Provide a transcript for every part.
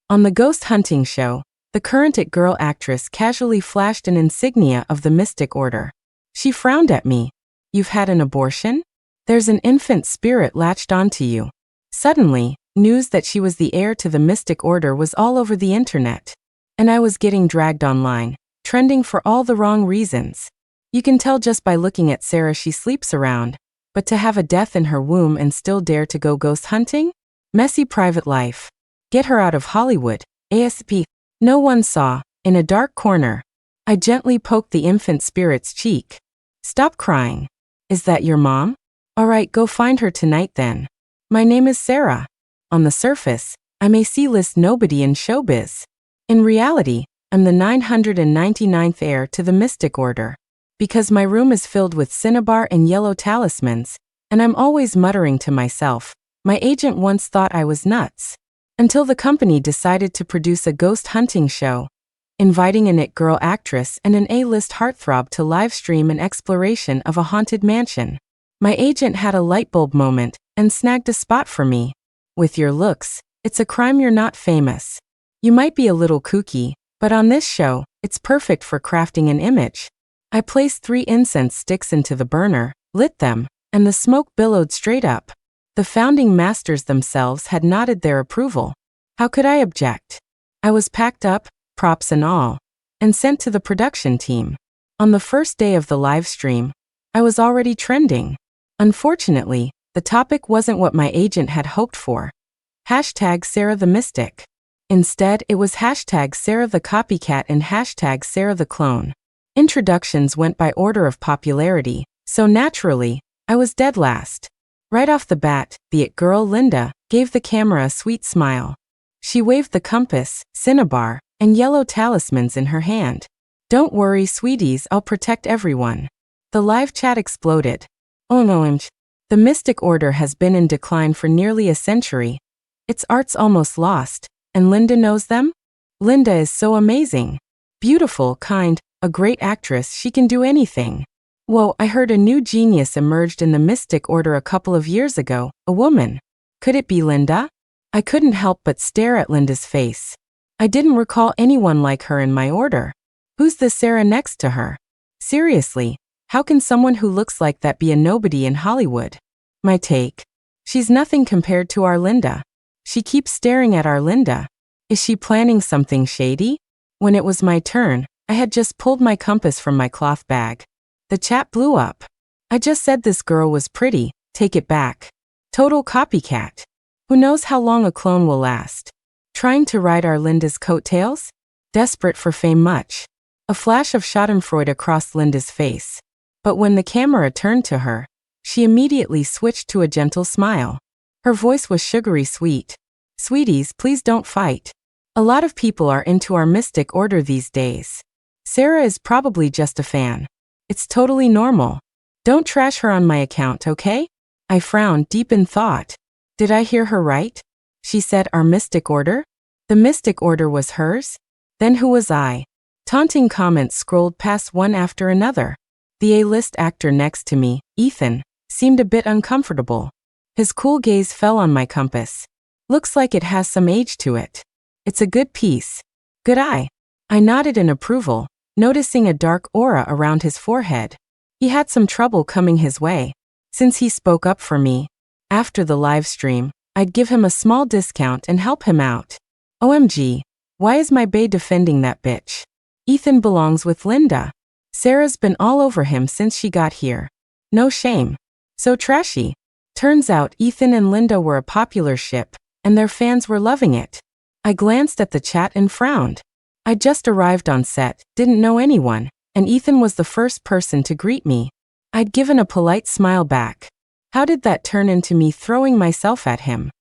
On the ghost hunting show, the current It Girl actress casually flashed an insignia of the Mystic Order. She frowned at me. You've had an abortion? There's an infant spirit latched onto you. Suddenly, news that she was the heir to the Mystic Order was all over the internet. And I was getting dragged online, trending for all the wrong reasons. You can tell just by looking at Sarah she sleeps around, but to have a death in her womb and still dare to go ghost hunting? Messy private life. Get her out of Hollywood, ASAP. No one saw. In a dark corner, I gently poked the infant spirit's cheek. Stop crying. Is that your mom? All right, go find her tonight then. My name is Sarah. On the surface, I'm a C-list nobody in showbiz. In reality, I'm the 999th heir to the Mystic Order. Because my room is filled with cinnabar and yellow talismans, and I'm always muttering to myself, my agent once thought I was nuts. Until the company decided to produce a ghost hunting show, inviting an It Girl actress and an A-list heartthrob to live stream an exploration of a haunted mansion. My agent had a light bulb moment and snagged a spot for me. With your looks, it's a crime you're not famous. You might be a little kooky, but on this show, it's perfect for crafting an image. I placed 3 incense sticks into the burner, lit them, and the smoke billowed straight up. The founding masters themselves had nodded their approval. How could I object? I was packed up, props and all, and sent to the production team. On the first day of the live stream, I was already trending. Unfortunately, the topic wasn't what my agent had hoped for. Hashtag Sarah the Mystic. Instead, it was hashtag Sarah the Copycat and hashtag Sarah the Clone. Introductions went by order of popularity, so naturally, I was dead last. Right off the bat, the It Girl Linda gave the camera a sweet smile. She waved the compass, cinnabar, and yellow talismans in her hand. Don't worry, sweeties, I'll protect everyone. The live chat exploded. Oh no, the Mystic Order has been in decline for nearly a century. Its art's almost lost, and Linda knows them? Linda is so amazing. Beautiful, kind, a great actress, she can do anything. Whoa, I heard a new genius emerged in the Mystic Order a couple of years ago, a woman. Could it be Linda? I couldn't help but stare at Linda's face. I didn't recall anyone like her in my order. Who's the Sarah next to her? Seriously, how can someone who looks like that be a nobody in Hollywood? My take. She's nothing compared to our Linda. She keeps staring at our Linda. Is she planning something shady? When it was my turn, I had just pulled my compass from my cloth bag. The chat blew up. I just said this girl was pretty, take it back. Total copycat. Who knows how long a clone will last? Trying to ride our Linda's coattails? Desperate for fame much. A flash of schadenfreude across Linda's face. But when the camera turned to her, she immediately switched to a gentle smile. Her voice was sugary sweet. Sweeties, please don't fight. A lot of people are into our Mystic Order these days. Sarah is probably just a fan. It's totally normal. Don't trash her on my account, okay? I frowned, deep in thought. Did I hear her right? She said our Mystic Order? The Mystic Order was hers? Then who was I? Taunting comments scrolled past one after another. The A-list actor next to me, Ethan, seemed a bit uncomfortable. His cool gaze fell on my compass. Looks like it has some age to it. It's a good piece. Good eye. I nodded in approval, noticing a dark aura around his forehead. He had some trouble coming his way. Since he spoke up for me, after the live stream, I'd give him a small discount and help him out. OMG, why is my bae defending that bitch? Ethan belongs with Linda. Sarah's been all over him since she got here. No shame. So trashy. Turns out Ethan and Linda were a popular ship, and their fans were loving it. I glanced at the chat and frowned. I just arrived on set, didn't know anyone, and Ethan was the first person to greet me. I'd given a polite smile back. How did that turn into me throwing myself at him?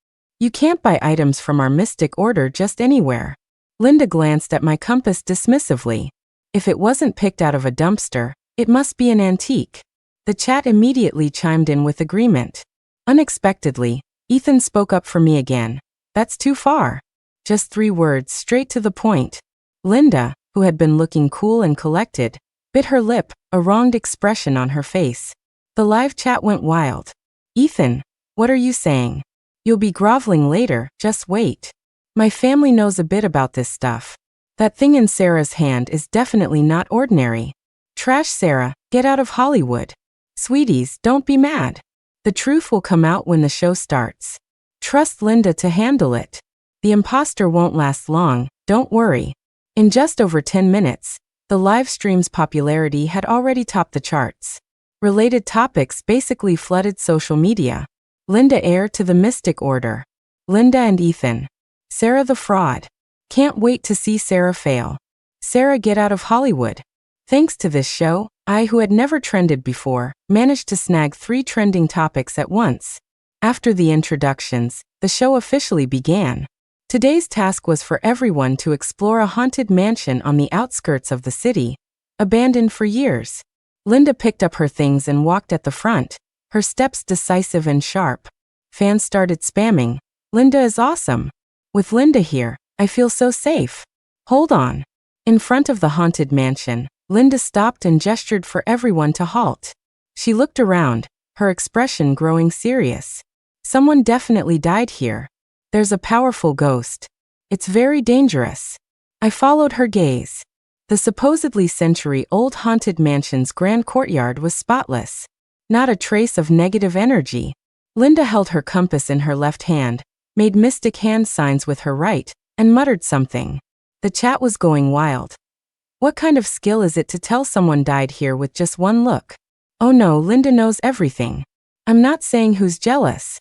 You can't buy items from our Mystic Order just anywhere. Linda glanced at my compass dismissively. If it wasn't picked out of a dumpster, it must be an antique. The chat immediately chimed in with agreement. Unexpectedly, Ethan spoke up for me again. That's too far. Just 3 words, straight to the point. Linda, who had been looking cool and collected, bit her lip, a wronged expression on her face. The live chat went wild. Ethan, what are you saying? You'll be groveling later, just wait. My family knows a bit about this stuff. That thing in Sarah's hand is definitely not ordinary. Trash Sarah, get out of Hollywood. Sweeties, don't be mad. The truth will come out when the show starts. Trust Linda to handle it. The imposter won't last long, don't worry. In just over 10 minutes, the live stream's popularity had already topped the charts. Related topics basically flooded social media. Linda heir to the Mystic Order. Linda and Ethan. Sarah the fraud. Can't wait to see Sarah fail. Sarah get out of Hollywood. Thanks to this show, I, who had never trended before, managed to snag 3 trending topics at once. After the introductions, the show officially began. Today's task was for everyone to explore a haunted mansion on the outskirts of the city, abandoned for years. Linda picked up her things and walked at the front, her steps decisive and sharp. Fans started spamming, "Linda is awesome. With Linda here, I feel so safe." Hold on. In front of the haunted mansion, Linda stopped and gestured for everyone to halt. She looked around, her expression growing serious. Someone definitely died here. There's a powerful ghost. It's very dangerous. I followed her gaze. The supposedly century-old haunted mansion's grand courtyard was spotless. Not a trace of negative energy. Linda held her compass in her left hand, made mystic hand signs with her right, and muttered something. The chat was going wild. What kind of skill is it to tell someone died here with just one look? Oh no, Linda knows everything. I'm not saying who's jealous.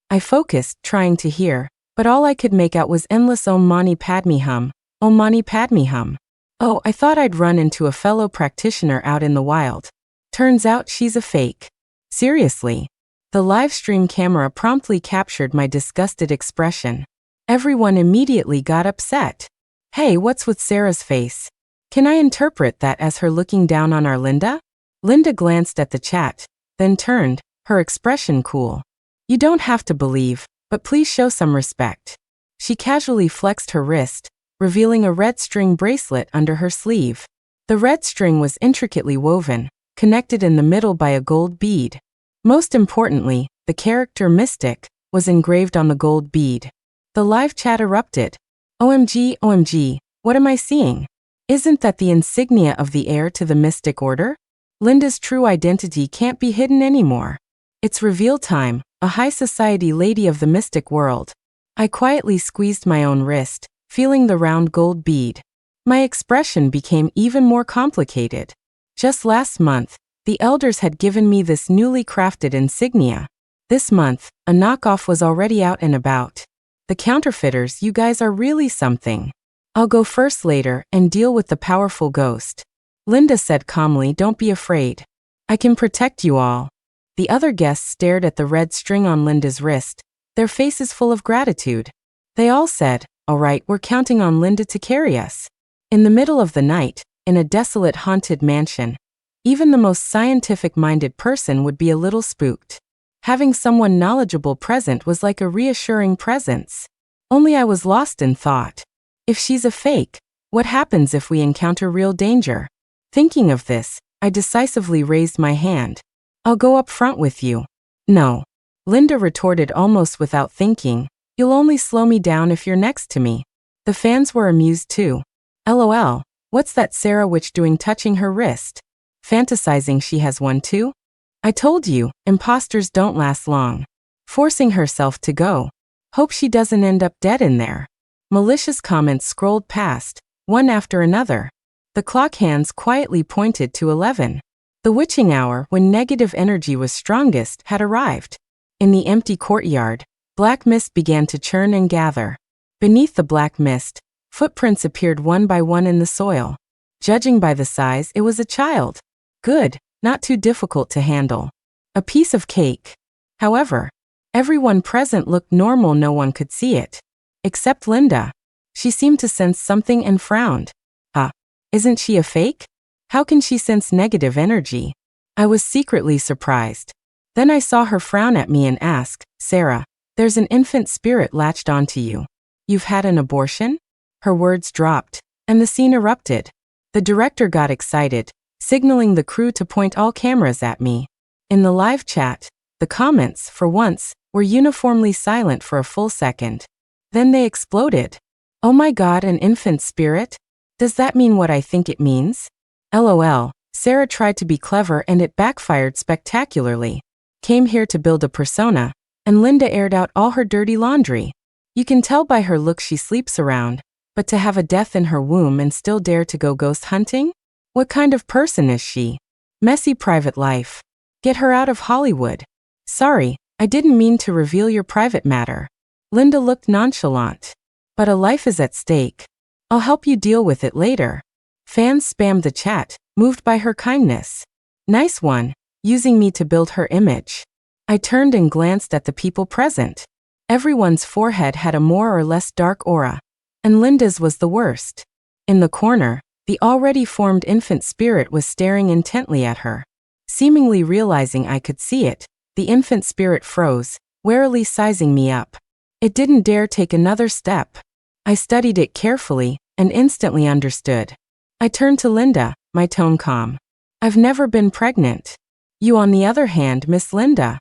I focused, trying to hear, but all I could make out was endless Om Mani Padme Hum, Om Mani Padme Hum. Oh, I thought I'd run into a fellow practitioner out in the wild. Turns out she's a fake. Seriously. The live stream camera promptly captured my disgusted expression. Everyone immediately got upset. Hey, what's with Sarah's face? Can I interpret that as her looking down on our Linda? Linda glanced at the chat, then turned, her expression cool. You don't have to believe, but please show some respect. She casually flexed her wrist, revealing a red string bracelet under her sleeve. The red string was intricately woven, connected in the middle by a gold bead. Most importantly, the character Mystic was engraved on the gold bead. The live chat erupted. OMG, OMG, what am I seeing? Isn't that the insignia of the heir to the Mystic Order? Linda's true identity can't be hidden anymore. It's reveal time, a high society lady of the mystic world. I quietly squeezed my own wrist, feeling the round gold bead. My expression became even more complicated. Just last month, the elders had given me this newly crafted insignia. This month, a knockoff was already out and about. The counterfeiters, you guys are really something. I'll go first later and deal with the powerful ghost. Linda said calmly, don't be afraid. I can protect you all. The other guests stared at the red string on Linda's wrist, their faces full of gratitude. They all said, all right, we're counting on Linda to carry us. In the middle of the night, in a desolate haunted mansion, even the most scientific-minded person would be a little spooked. Having someone knowledgeable present was like a reassuring presence. Only I was lost in thought. If she's a fake, what happens if we encounter real danger? Thinking of this, I decisively raised my hand. I'll go up front with you. No. Linda retorted almost without thinking. You'll only slow me down if you're next to me. The fans were amused too. LOL, what's that Sarah witch doing touching her wrist? Fantasizing she has one too? I told you, imposters don't last long. Forcing herself to go. Hope she doesn't end up dead in there. Malicious comments scrolled past, one after another. The clock hands quietly pointed to 11. The witching hour, when negative energy was strongest, had arrived. In the empty courtyard, black mist began to churn and gather. Beneath the black mist, footprints appeared one by one in the soil. Judging by the size, it was a child. Good, not too difficult to handle. A piece of cake. However, everyone present looked normal, no one could see it. Except Linda. She seemed to sense something and frowned. Isn't she a fake? How can she sense negative energy? I was secretly surprised. Then I saw her frown at me and ask, Sarah, there's an infant spirit latched onto you. You've had an abortion? Her words dropped, and the scene erupted. The director got excited, signaling the crew to point all cameras at me. In the live chat, the comments, for once, were uniformly silent for a full second. Then they exploded. Oh my god, an infant spirit? Does that mean what I think it means? LOL. Sarah tried to be clever and it backfired spectacularly. Came here to build a persona, and Linda aired out all her dirty laundry. You can tell by her look she sleeps around, but to have a death in her womb and still dare to go ghost hunting? What kind of person is she? Messy private life. Get her out of Hollywood. Sorry, I didn't mean to reveal your private matter. Linda looked nonchalant. But a life is at stake. I'll help you deal with it later. Fans spammed the chat, moved by her kindness. Nice one, using me to build her image. I turned and glanced at the people present. Everyone's forehead had a more or less dark aura, and Linda's was the worst. In the corner, the already formed infant spirit was staring intently at her. Seemingly realizing I could see it, the infant spirit froze, warily sizing me up. It didn't dare take another step. I studied it carefully and instantly understood. I turned to Linda, my tone calm. I've never been pregnant. You, on the other hand, Miss Linda.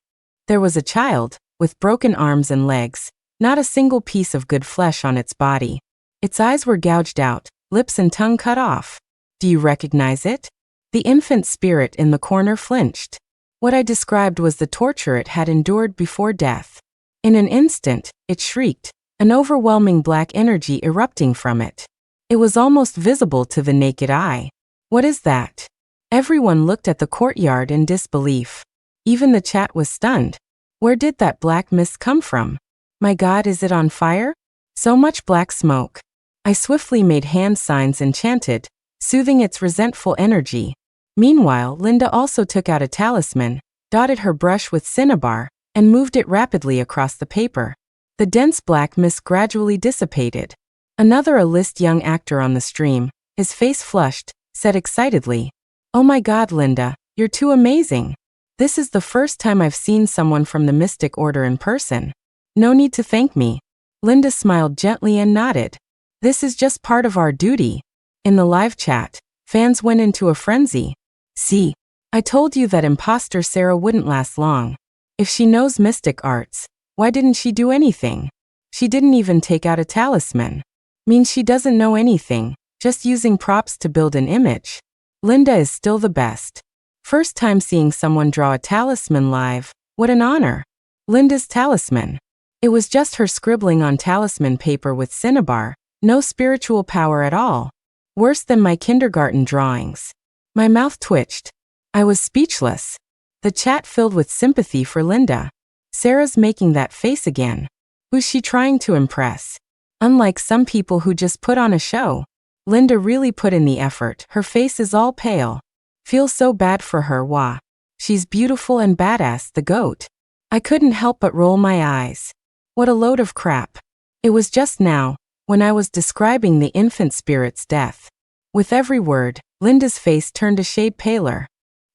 There was a child, with broken arms and legs, not a single piece of good flesh on its body. Its eyes were gouged out, lips and tongue cut off. Do you recognize it? The infant spirit in the corner flinched. What I described was the torture it had endured before death. In an instant, it shrieked, an overwhelming black energy erupting from it. It was almost visible to the naked eye. What is that? Everyone looked at the courtyard in disbelief. Even the chat was stunned. Where did that black mist come from? My god, is it on fire? So much black smoke. I swiftly made hand signs and chanted, soothing its resentful energy. Meanwhile, Linda also took out a talisman, dotted her brush with cinnabar, and moved it rapidly across the paper. The dense black mist gradually dissipated. Another A-list young actor on the stream, his face flushed, said excitedly, "Oh my god, Linda, you're too amazing. This is the first time I've seen someone from the Mystic Order in person. No need to thank me." Linda smiled gently and nodded. "This is just part of our duty." In the live chat, fans went into a frenzy. "See, I told you that imposter Sarah wouldn't last long. If she knows mystic arts, why didn't she do anything? She didn't even take out a talisman. Means she doesn't know anything, just using props to build an image. Linda is still the best. First time seeing someone draw a talisman live, what an honor." Linda's talisman. It was just her scribbling on talisman paper with cinnabar, no spiritual power at all. Worse than my kindergarten drawings. My mouth twitched. I was speechless. The chat filled with sympathy for Linda. Sarah's making that face again. Who's she trying to impress? Unlike some people who just put on a show, Linda really put in the effort. Her face is all pale. Feel so bad for her, wah. She's beautiful and badass, the goat. I couldn't help but roll my eyes. What a load of crap. It was just now, when I was describing the infant spirit's death. With every word, Linda's face turned a shade paler.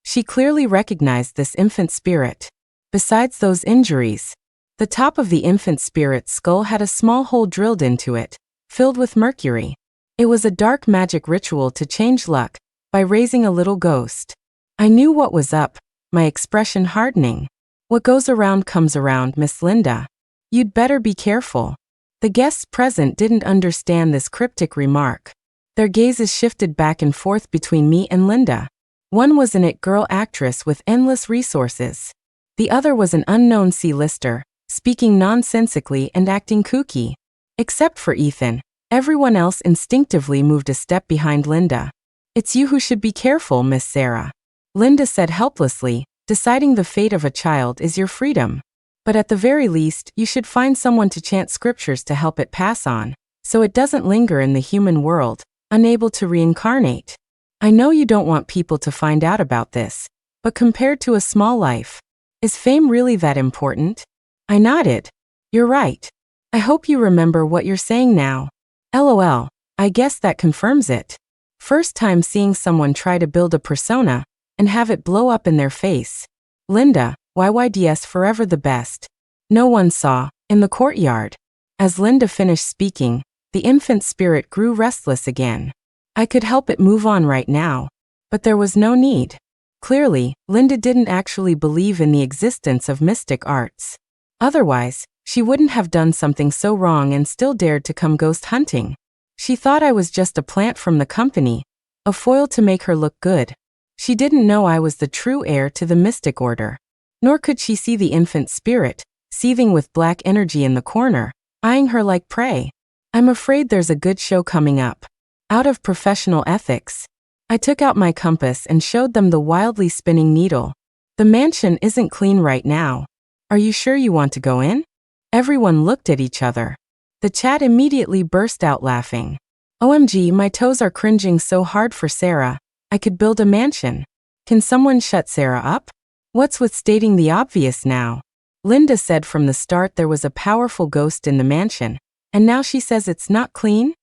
She clearly recognized this infant spirit. Besides those injuries, the top of the infant spirit's skull had a small hole drilled into it, filled with mercury. It was a dark magic ritual to change luck, by raising a little ghost. I knew what was up, my expression hardening. What goes around comes around, Miss Linda. You'd better be careful. The guests present didn't understand this cryptic remark. Their gazes shifted back and forth between me and Linda. One was an it-girl actress with endless resources. The other was an unknown C-lister, speaking nonsensically and acting kooky. Except for Ethan, everyone else instinctively moved a step behind Linda. "It's you who should be careful, Miss Sarah," Linda said helplessly. "Deciding the fate of a child is your freedom. But at the very least, you should find someone to chant scriptures to help it pass on, so it doesn't linger in the human world, unable to reincarnate. I know you don't want people to find out about this, but compared to a small life, is fame really that important?" I nodded. "You're right. I hope you remember what you're saying now." LOL, I guess that confirms it. First time seeing someone try to build a persona, and have it blow up in their face. Linda, YYDS forever the best. No one saw, in the courtyard. As Linda finished speaking, the infant spirit grew restless again. I could help it move on right now, but there was no need. Clearly, Linda didn't actually believe in the existence of mystic arts. Otherwise, She wouldn't have done something so wrong and still dared to come ghost hunting. She thought I was just a plant from the company, a foil to make her look good. She didn't know I was the true heir to the mystic order. Nor could she see the infant spirit, seething with black energy in the corner, eyeing her like prey. I'm afraid there's a good show coming up. Out of professional ethics, I took out my compass and showed them the wildly spinning needle. The mansion isn't clean right now. Are you sure you want to go in? Everyone looked at each other. The chat immediately burst out laughing. OMG, my toes are cringing so hard for Sarah. I could build a mansion. Can someone shut Sarah up? What's with stating the obvious now? Linda said from the start there was a powerful ghost in the mansion, and now she says it's not clean?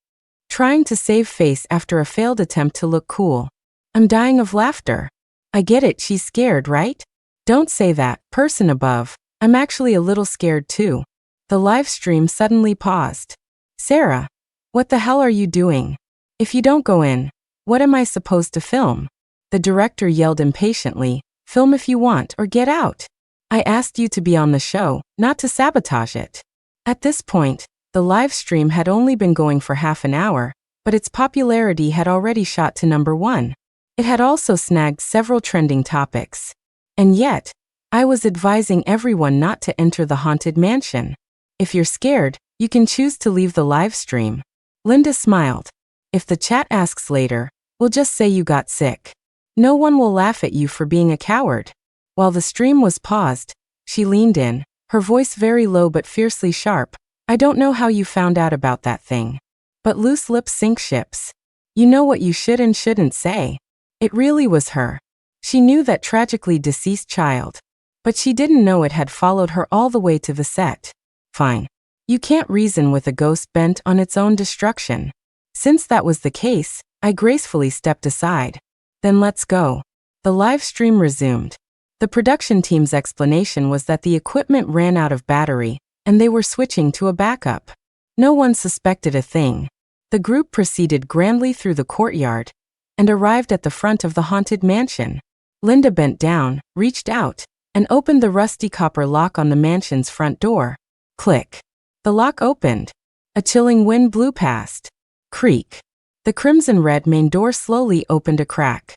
Trying to save face after a failed attempt to look cool. I'm dying of laughter. I get it, she's scared, right? Don't say that, person above. I'm actually a little scared too. The live stream suddenly paused. Sarah, what the hell are you doing? If you don't go in, what am I supposed to film? The director yelled impatiently, film if you want or get out. I asked you to be on the show, not to sabotage it. At this point, the live stream had only been going for half an hour, but its popularity had already shot to #1. It had also snagged several trending topics. And yet, I was advising everyone not to enter the haunted mansion. If you're scared, you can choose to leave the live stream. Linda smiled. If the chat asks later, we'll just say you got sick. No one will laugh at you for being a coward. While the stream was paused, she leaned in, her voice very low but fiercely sharp. I don't know how you found out about that thing. But loose lips sink ships. You know what you should and shouldn't say. It really was her. She knew that tragically deceased child. But she didn't know it had followed her all the way to the set. Fine. You can't reason with a ghost bent on its own destruction. Since that was the case, I gracefully stepped aside. Then let's go. The live stream resumed. The production team's explanation was that the equipment ran out of battery, and they were switching to a backup. No one suspected a thing. The group proceeded grandly through the courtyard and arrived at the front of the haunted mansion. Linda bent down, reached out, and opened the rusty copper lock on the mansion's front door. Click. The lock opened. A chilling wind blew past. Creak. The crimson-red main door slowly opened a crack.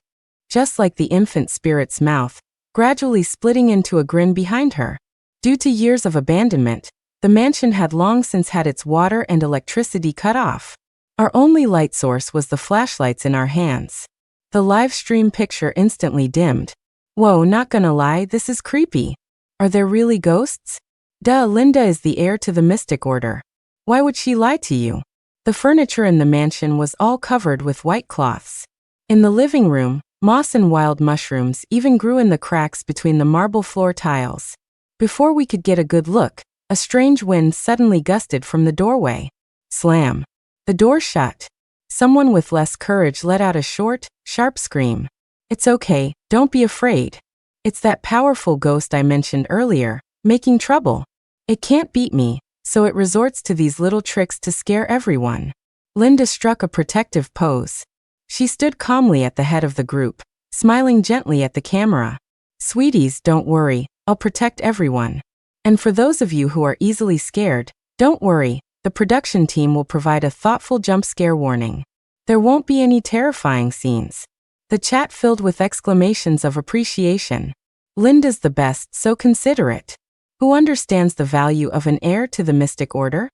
Just like the infant spirit's mouth, gradually splitting into a grin behind her. Due to years of abandonment, the mansion had long since had its water and electricity cut off. Our only light source was the flashlights in our hands. The live stream picture instantly dimmed. Whoa, not gonna lie, this is creepy. Are there really ghosts? Duh, Linda is the heir to the mystic order. Why would she lie to you? The furniture in the mansion was all covered with white cloths. In the living room, moss and wild mushrooms even grew in the cracks between the marble floor tiles. Before we could get a good look, a strange wind suddenly gusted from the doorway. Slam. The door shut. Someone with less courage let out a short, sharp scream. It's okay, don't be afraid. It's that powerful ghost I mentioned earlier, making trouble. It can't beat me, so it resorts to these little tricks to scare everyone. Linda struck a protective pose. She stood calmly at the head of the group, smiling gently at the camera. Sweeties, don't worry, I'll protect everyone. And for those of you who are easily scared, don't worry, the production team will provide a thoughtful jump scare warning. There won't be any terrifying scenes. The chat filled with exclamations of appreciation. Linda's the best, so considerate. Who understands the value of an heir to the mystic order?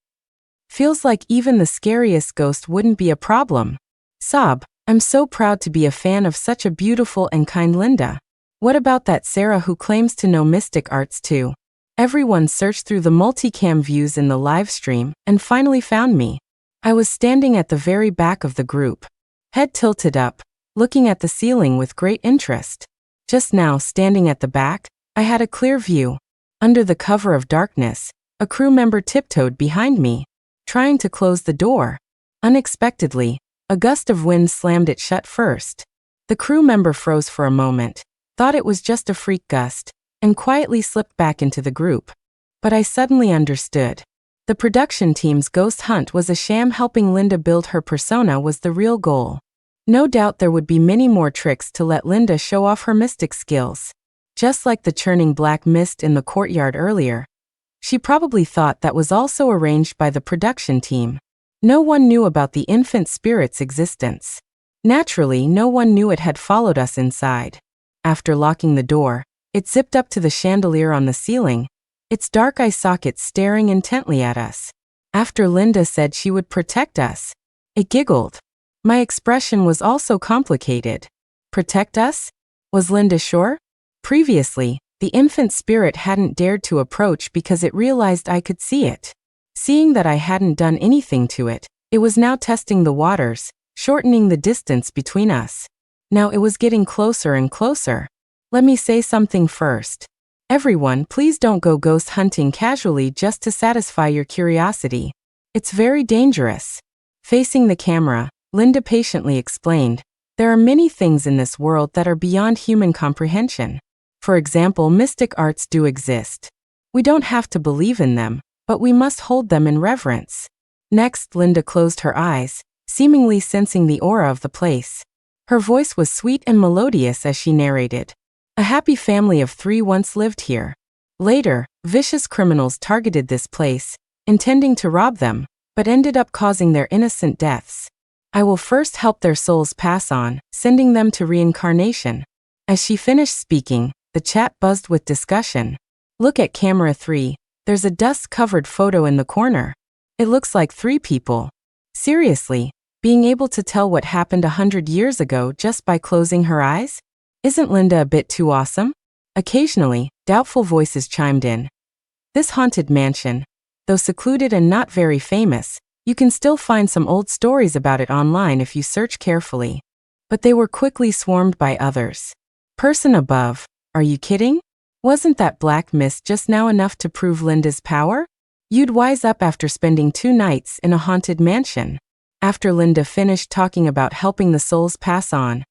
Feels like even the scariest ghost wouldn't be a problem. Sob, I'm so proud to be a fan of such a beautiful and kind Linda. What about that Sarah who claims to know mystic arts too? Everyone searched through the multicam views in the live stream and finally found me. I was standing at the very back of the group, head tilted up, looking at the ceiling with great interest. Just now, standing at the back, I had a clear view. Under the cover of darkness, a crew member tiptoed behind me, trying to close the door. Unexpectedly, a gust of wind slammed it shut first. The crew member froze for a moment, thought it was just a freak gust, and quietly slipped back into the group. But I suddenly understood. The production team's ghost hunt was a sham. Helping Linda build her persona was the real goal. No doubt there would be many more tricks to let Linda show off her mystic skills. Just like the churning black mist in the courtyard earlier, She probably thought that was also arranged by the production team. No one knew about the infant spirit's existence. Naturally, no one knew it had followed us inside. After locking the door, it zipped up to the chandelier on the ceiling, its dark eye sockets staring intently at us. After Linda said she would protect us, it giggled. My expression was also complicated. Protect us? Was Linda sure? Previously, the infant spirit hadn't dared to approach because it realized I could see it. Seeing that I hadn't done anything to it, it was now testing the waters, shortening the distance between us. Now it was getting closer and closer. Let me say something first. Everyone, please don't go ghost hunting casually just to satisfy your curiosity. It's very dangerous. Facing the camera, Linda patiently explained, there are many things in this world that are beyond human comprehension. For example, mystic arts do exist. We don't have to believe in them, but we must hold them in reverence. Next, Linda closed her eyes, seemingly sensing the aura of the place. Her voice was sweet and melodious as she narrated. A happy family of 3 once lived here. Later, vicious criminals targeted this place, intending to rob them, but ended up causing their innocent deaths. I will first help their souls pass on, sending them to reincarnation. As she finished speaking, the chat buzzed with discussion. Look at camera 3, there's a dust-covered photo in the corner. It looks like 3 people. Seriously, being able to tell what happened 100 years ago just by closing her eyes? Isn't Linda a bit too awesome? Occasionally, doubtful voices chimed in. This haunted mansion, though secluded and not very famous, you can still find some old stories about it online if you search carefully. But they were quickly swarmed by others. Person above, are you kidding? Wasn't that black mist just now enough to prove Linda's power? You'd wise up after spending 2 nights in a haunted mansion. After Linda finished talking about helping the souls pass on,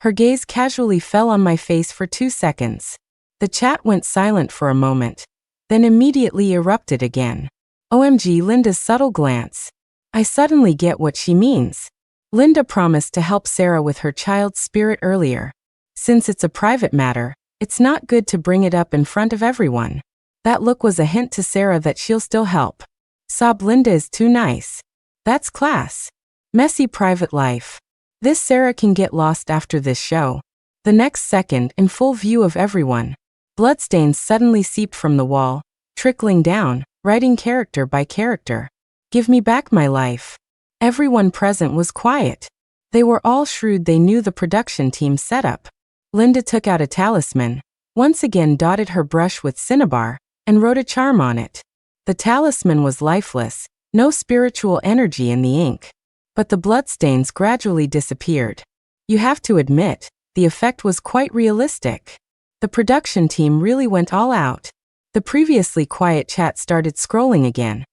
her gaze casually fell on my face for 2 seconds. The chat went silent for a moment, then immediately erupted again. OMG, Linda's subtle glance. I suddenly get what she means. Linda promised to help Sarah with her child's spirit earlier. Since it's a private matter, it's not good to bring it up in front of everyone. That look was a hint to Sarah that she'll still help. Sob, Linda is too nice. That's class. Messy private life. This Sarah can get lost after this show. The next second, in full view of everyone, bloodstains suddenly seeped from the wall, trickling down, writing character by character. Give me back my life. Everyone present was quiet. They were all shrewd. They knew the production team's setup. Linda took out a talisman, once again dotted her brush with cinnabar, and wrote a charm on it. The talisman was lifeless, no spiritual energy in the ink. But the bloodstains gradually disappeared. You have to admit, the effect was quite realistic. The production team really went all out. The previously quiet chat started scrolling again.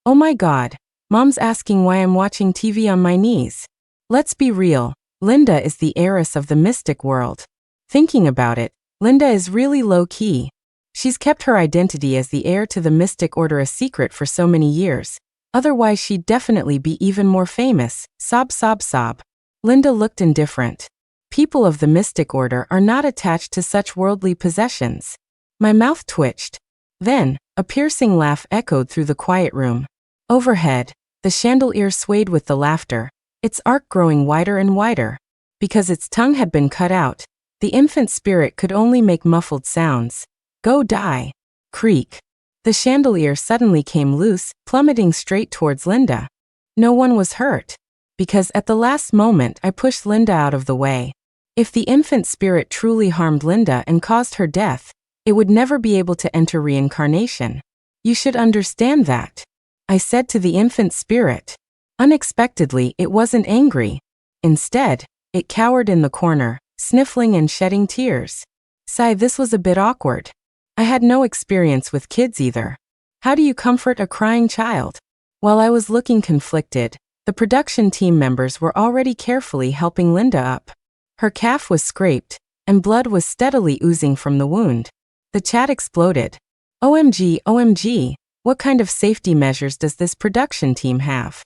Oh my god, Mom's asking why I'm watching TV on my knees. Let's be real, Linda is the heiress of the mystic world. Thinking about it, Linda is really low-key. She's kept her identity as the heir to the mystic order a secret for so many years. Otherwise she'd definitely be even more famous. Sob, sob, sob. Linda looked indifferent. People of the mystic order are not attached to such worldly possessions. My mouth twitched. Then, a piercing laugh echoed through the quiet room. Overhead, the chandelier swayed with the laughter, its arc growing wider and wider. Because its tongue had been cut out, the infant spirit could only make muffled sounds. Go die. Creak. The chandelier suddenly came loose, plummeting straight towards Linda. No one was hurt. Because at the last moment I pushed Linda out of the way. If the infant spirit truly harmed Linda and caused her death, it would never be able to enter reincarnation. You should understand that. I said to the infant spirit. Unexpectedly, it wasn't angry. Instead, it cowered in the corner, sniffling and shedding tears. Sigh, this was a bit awkward. I had no experience with kids either. How do you comfort a crying child? While I was looking conflicted, the production team members were already carefully helping Linda up. Her calf was scraped, and blood was steadily oozing from the wound. The chat exploded. OMG, OMG, what kind of safety measures does this production team have?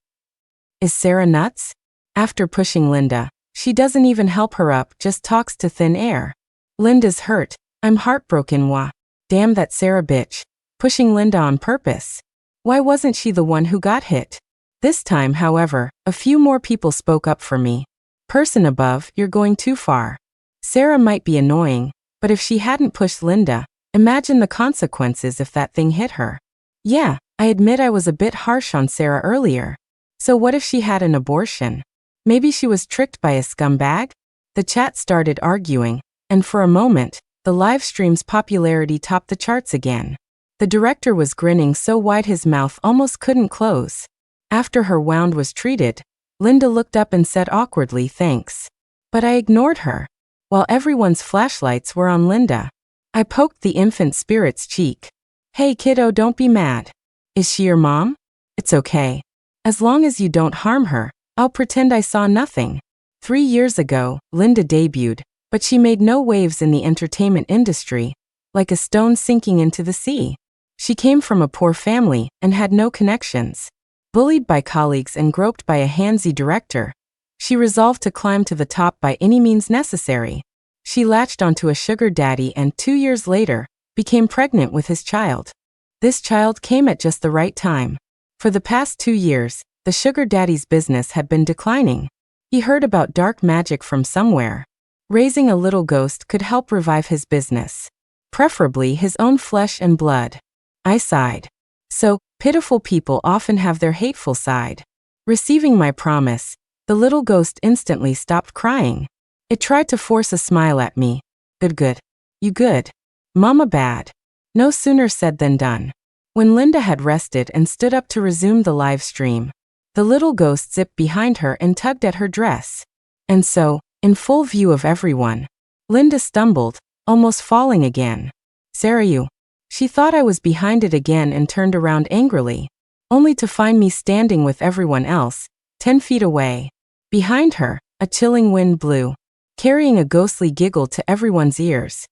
Is Sarah nuts? After pushing Linda, she doesn't even help her up, just talks to thin air. Linda's hurt. I'm heartbroken, wah. Damn that Sarah bitch. pushing Linda on purpose. Why wasn't she the one who got hit? This time, however, a few more people spoke up for me. Person above, you're going too far. Sarah might be annoying, but if she hadn't pushed Linda, imagine the consequences if that thing hit her. Yeah, I admit I was a bit harsh on Sarah earlier. So what if she had an abortion? Maybe she was tricked by a scumbag? The chat started arguing, and for a moment, the live stream's popularity topped the charts again. The director was grinning so wide his mouth almost couldn't close. After her wound was treated, Linda looked up and said awkwardly, "Thanks." But I ignored her. While everyone's flashlights were on Linda, I poked the infant spirit's cheek. "Hey kiddo, don't be mad. Is she your mom? It's okay. As long as you don't harm her, I'll pretend I saw nothing." 3 years ago, Linda debuted, but she made no waves in the entertainment industry, like a stone sinking into the sea. She came from a poor family and had no connections. Bullied by colleagues and groped by a handsy director, she resolved to climb to the top by any means necessary. She latched onto a sugar daddy and 2 years later, became pregnant with his child. This child came at just the right time. For the past 2 years, the sugar daddy's business had been declining. He heard about dark magic from somewhere. Raising a little ghost could help revive his business. Preferably his own flesh and blood. I sighed. So, pitiful people often have their hateful side. Receiving my promise, the little ghost instantly stopped crying. It tried to force a smile at me. Good. You good? Mama bad. No sooner said than done. When Linda had rested and stood up to resume the live stream, the little ghost zipped behind her and tugged at her dress. And so, in full view of everyone, Linda stumbled, almost falling again. "Sarah, you." She thought I was behind it again and turned around angrily, only to find me standing with everyone else, 10 feet away. Behind her, a chilling wind blew, carrying a ghostly giggle to everyone's ears.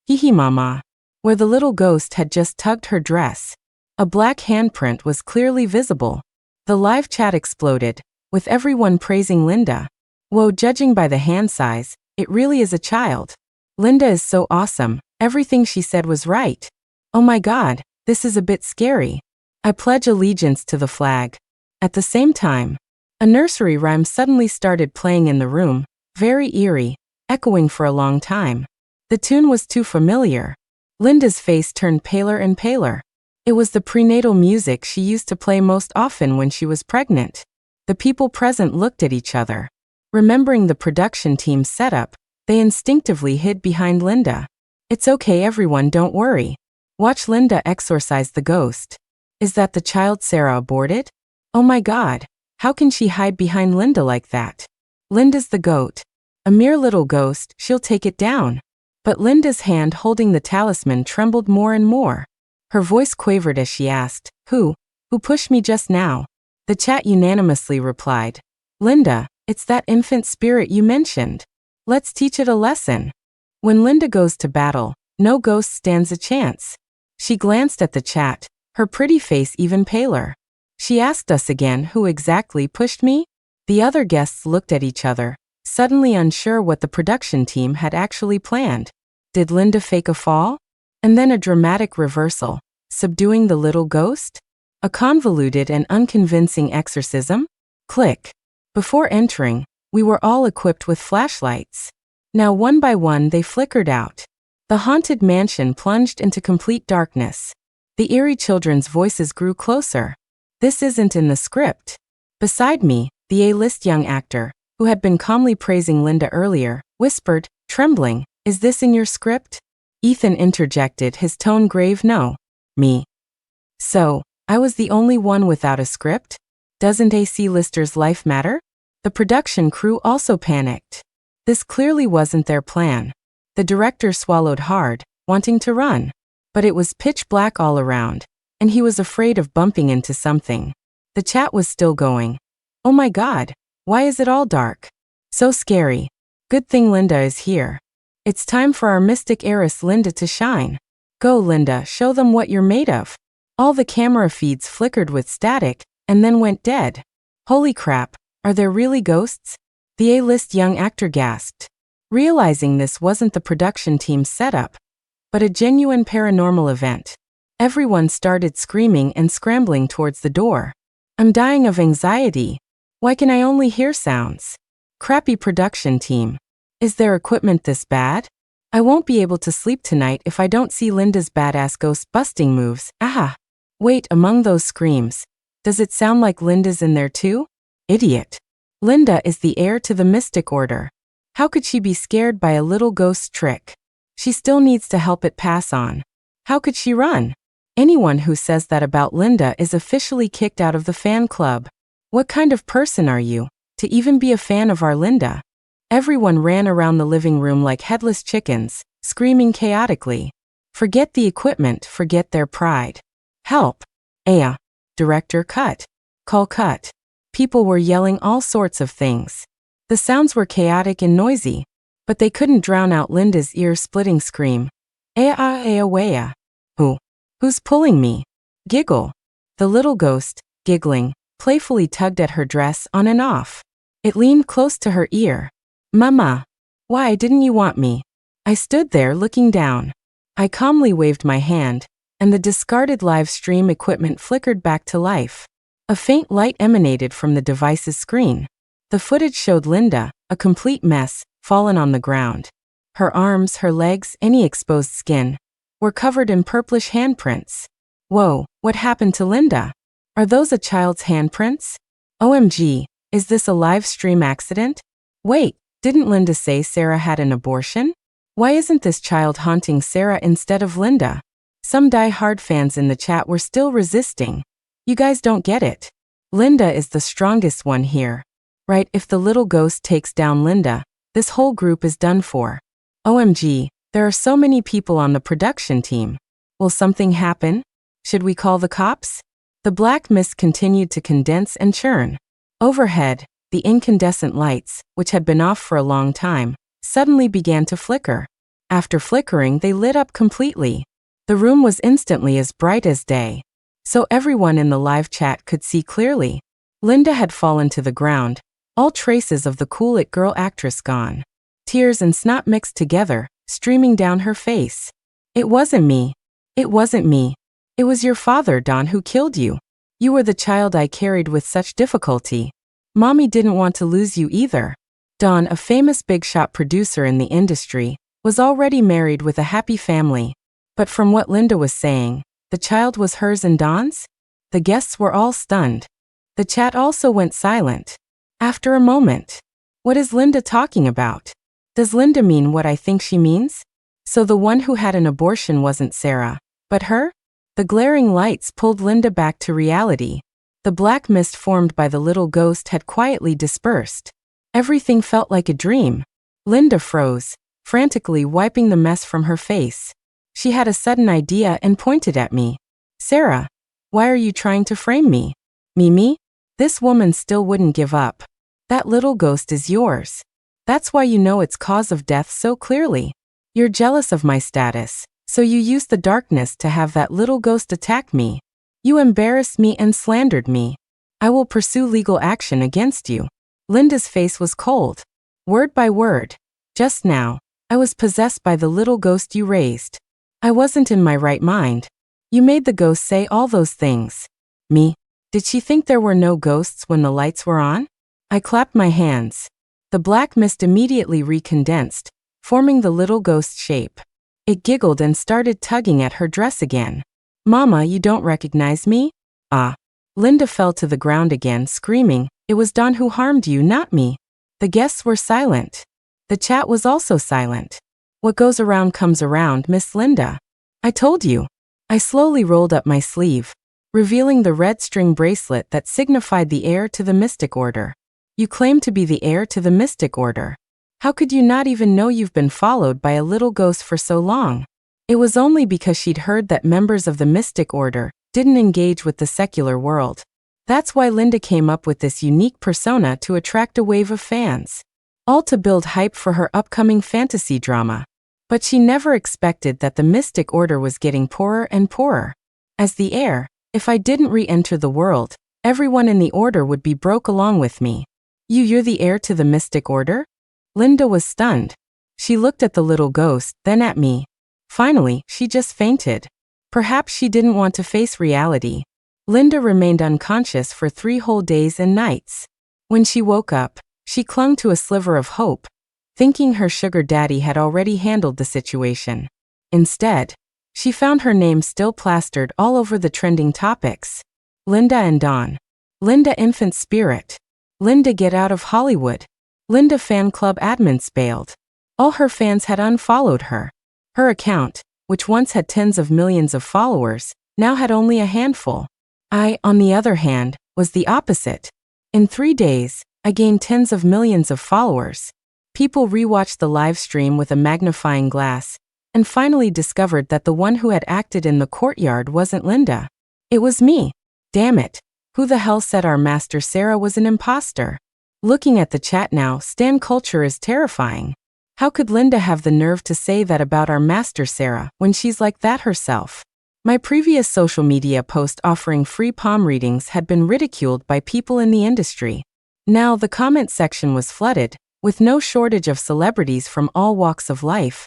"Hee hee mama." Where the little ghost had just tugged her dress, a black handprint was clearly visible. The live chat exploded, with everyone praising Linda. Whoa, judging by the hand size, it really is a child. Linda is so awesome, everything she said was right. Oh my God, this is a bit scary. I pledge allegiance to the flag. At the same time, a nursery rhyme suddenly started playing in the room, very eerie, echoing for a long time. The tune was too familiar. Linda's face turned paler and paler. It was the prenatal music she used to play most often when she was pregnant. The people present looked at each other. Remembering the production team's setup, they instinctively hid behind Linda. "It's okay everyone, don't worry. Watch Linda exorcise the ghost." Is that the child Sarah aborted? Oh my God, how can she hide behind Linda like that? Linda's the goat. A mere little ghost, she'll take it down. But Linda's hand holding the talisman trembled more and more. Her voice quavered as she asked, Who pushed me just now?" The chat unanimously replied, "Linda, it's that infant spirit you mentioned. Let's teach it a lesson. When Linda goes to battle, no ghost stands a chance." She glanced at the chat, her pretty face even paler. She asked us again who exactly pushed me? The other guests looked at each other, suddenly unsure what the production team had actually planned. Did Linda fake a fall? And then a dramatic reversal, subduing the little ghost? A convoluted and unconvincing exorcism? Click. Before entering, we were all equipped with flashlights. Now one by one they flickered out. The haunted mansion plunged into complete darkness. The eerie children's voices grew closer. "This isn't in the script." Beside me, the A-list young actor, who had been calmly praising Linda earlier, whispered, trembling, "Is this in your script?" Ethan interjected, his tone grave. "No. Me." So, I was the only one without a script? Doesn't a C-lister's life matter? The production crew also panicked. This clearly wasn't their plan. The director swallowed hard, wanting to run. But it was pitch black all around, and he was afraid of bumping into something. The chat was still going. "Oh my God, why is it all dark? So scary. Good thing Linda is here. It's time for our mystic heiress Linda to shine. Go Linda, show them what you're made of." All the camera feeds flickered with static, and then went dead. Holy crap, are there really ghosts? The A-list young actor gasped, realizing this wasn't the production team's setup, but a genuine paranormal event. Everyone started screaming and scrambling towards the door. I'm dying of anxiety. Why can I only hear sounds? Crappy production team. Is their equipment this bad? I won't be able to sleep tonight if I don't see Linda's badass ghost-busting moves. Ah! Wait, among those screams, does it sound like Linda's in there too? Idiot. Linda is the heir to the Mystic Order. How could she be scared by a little ghost trick? She still needs to help it pass on. How could she run? Anyone who says that about Linda is officially kicked out of the fan club. What kind of person are you, to even be a fan of our Linda? Everyone ran around the living room like headless chickens, screaming chaotically. Forget the equipment, forget their pride. Help! Aya. Director, cut. Call cut. People were yelling all sorts of things. The sounds were chaotic and noisy, but they couldn't drown out Linda's ear-splitting scream. Aya, aya, waya. Who's pulling me? Giggle. The little ghost, giggling, playfully tugged at her dress on and off. It leaned close to her ear. Mama. Why didn't you want me? I stood there looking down. I calmly waved my hand, and the discarded live stream equipment flickered back to life. A faint light emanated from the device's screen. The footage showed Linda, a complete mess, fallen on the ground. Her arms, her legs, any exposed skin, were covered in purplish handprints. Whoa, what happened to Linda? Are those a child's handprints? OMG, is this a live stream accident? Wait, didn't Linda say Sarah had an abortion? Why isn't this child haunting Sarah instead of Linda? Some die-hard fans in the chat were still resisting. You guys don't get it. Linda is the strongest one here. Right, if the little ghost takes down Linda, this whole group is done for. OMG, there are so many people on the production team. Will something happen? Should we call the cops? The black mist continued to condense and churn. Overhead, the incandescent lights, which had been off for a long time, suddenly began to flicker. After flickering, they lit up completely. The room was instantly as bright as day. So everyone in the live chat could see clearly. Linda had fallen to the ground, all traces of the cool it girl actress gone. Tears and snot mixed together, streaming down her face. It wasn't me. It wasn't me. It was your father, Don, who killed you. You were the child I carried with such difficulty. Mommy didn't want to lose you either. Don, a famous big shot producer in the industry, was already married with a happy family. But from what Linda was saying, the child was hers and Don's? The guests were all stunned. The chat also went silent. After a moment. What is Linda talking about? Does Linda mean what I think she means? So the one who had an abortion wasn't Sarah, but her? The glaring lights pulled Linda back to reality. The black mist formed by the little ghost had quietly dispersed. Everything felt like a dream. Linda froze, frantically wiping the mess from her face. She had a sudden idea and pointed at me. Sarah, why are you trying to frame me? Mimi? This woman still wouldn't give up. That little ghost is yours. That's why you know its cause of death so clearly. You're jealous of my status, so you used the darkness to have that little ghost attack me. You embarrassed me and slandered me. I will pursue legal action against you. Linda's face was cold. Word by word. Just now, I was possessed by the little ghost you raised. I wasn't in my right mind. You made the ghost say all those things. Me? Did she think there were no ghosts when the lights were on? I clapped my hands. The black mist immediately recondensed, forming the little ghost shape. It giggled and started tugging at her dress again. Mama, you don't recognize me? Ah. Linda fell to the ground again, screaming, it was Don who harmed you, not me. The guests were silent. The chat was also silent. What goes around comes around, Miss Linda. I told you. I slowly rolled up my sleeve, revealing the red string bracelet that signified the heir to the Mystic Order. You claim to be the heir to the Mystic Order. How could you not even know you've been followed by a little ghost for so long? It was only because she'd heard that members of the Mystic Order didn't engage with the secular world. That's why Linda came up with this unique persona to attract a wave of fans. All to build hype for her upcoming fantasy drama. But she never expected that the Mystic Order was getting poorer and poorer. As the heir, if I didn't re-enter the world, everyone in the Order would be broke along with me. You're the heir to the Mystic Order? Linda was stunned. She looked at the little ghost, then at me. Finally, she just fainted. Perhaps she didn't want to face reality. Linda remained unconscious for 3 whole days and nights. When she woke up, she clung to a sliver of hope, thinking her sugar daddy had already handled the situation. Instead, she found her name still plastered all over the trending topics. Linda and Dawn. Linda infant spirit. Linda get out of Hollywood. Linda fan club admins bailed. All her fans had unfollowed her. Her account, which once had tens of millions of followers, now had only a handful. I, on the other hand, was the opposite. In 3 days, I gained tens of millions of followers. People rewatched the live stream with a magnifying glass, and finally discovered that the one who had acted in the courtyard wasn't Linda. It was me. Damn it. Who the hell said our Master Sarah was an imposter? Looking at the chat now, stan culture is terrifying. How could Linda have the nerve to say that about our Master Sarah when she's like that herself? My previous social media post offering free palm readings had been ridiculed by people in the industry. Now the comment section was flooded, with no shortage of celebrities from all walks of life.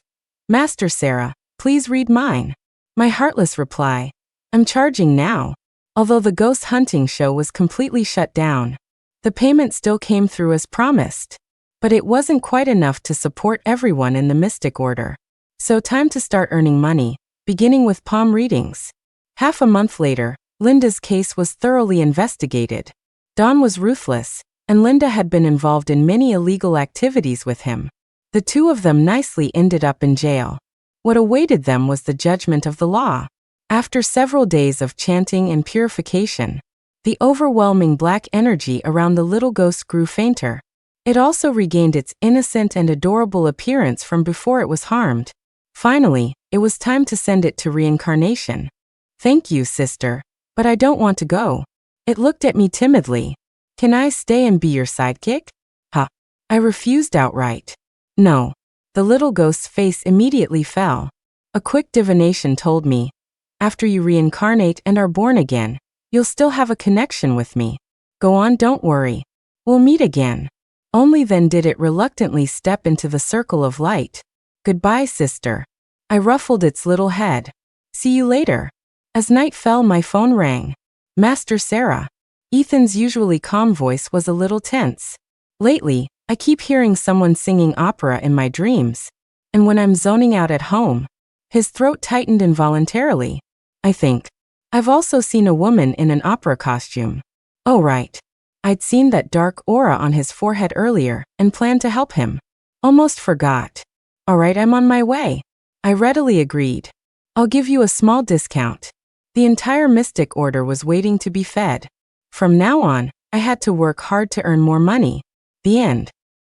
Master Sarah, please read mine. My heartless reply, I'm charging now. Although the ghost hunting show was completely shut down, the payment still came through as promised. But it wasn't quite enough to support everyone in the mystic order. So time to start earning money, beginning with palm readings. Half a month later, Linda's case was thoroughly investigated. Dawn was ruthless, and Linda had been involved in many illegal activities with him. The two of them nicely ended up in jail. What awaited them was the judgment of the law. After several days of chanting and purification, the overwhelming black energy around the little ghost grew fainter. It also regained its innocent and adorable appearance from before it was harmed. Finally, it was time to send it to reincarnation. Thank you, sister, but I don't want to go. It looked at me timidly. Can I stay and be your sidekick? Huh. I refused outright. No. The little ghost's face immediately fell. A quick divination told me, after you reincarnate and are born again, you'll still have a connection with me. Go on, don't worry. We'll meet again. Only then did it reluctantly step into the circle of light. Goodbye, sister. I ruffled its little head. See you later. As night fell, my phone rang. Master Sarah. Ethan's usually calm voice was a little tense. Lately, I keep hearing someone singing opera in my dreams. And when I'm zoning out at home, his throat tightened involuntarily. I think. I've also seen a woman in an opera costume. Oh right. I'd seen that dark aura on his forehead earlier and planned to help him. Almost forgot. Alright, I'm on my way. I readily agreed. I'll give you a small discount. The entire mystic order was waiting to be fed. From now on, I had to work hard to earn more money. The end.